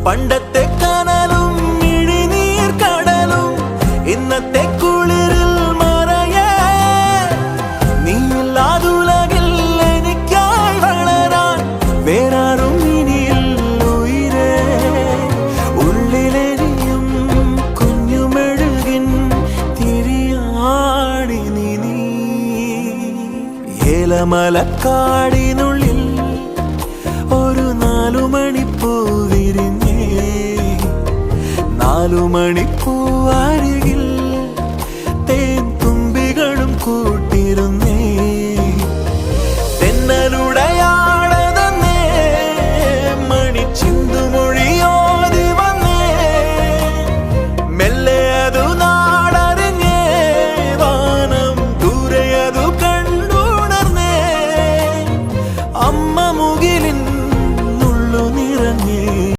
പണ്ടത്തെ കനലും ഇഴിനീർ കടലും ഇന്നത്തെ കുളിരിൽ മറയേ നീയില്ലാതുലകിൽ എനിക്കായി വളരാൻ വേറാരും ഇനിയില്ല ഉയിരേ ഉള്ളിലെരിയും കുഞ്ഞുമെഴുകിൻ തിരിയാണി നീ ഏലമലക്കാടിനുള്ളിൽ ഒരു 4 മണിപ്പൂ വിരിഞ്ഞേ 4 മണിപ്പൂ അരികിൽ തേൻ തുമ്പികളും കൂടി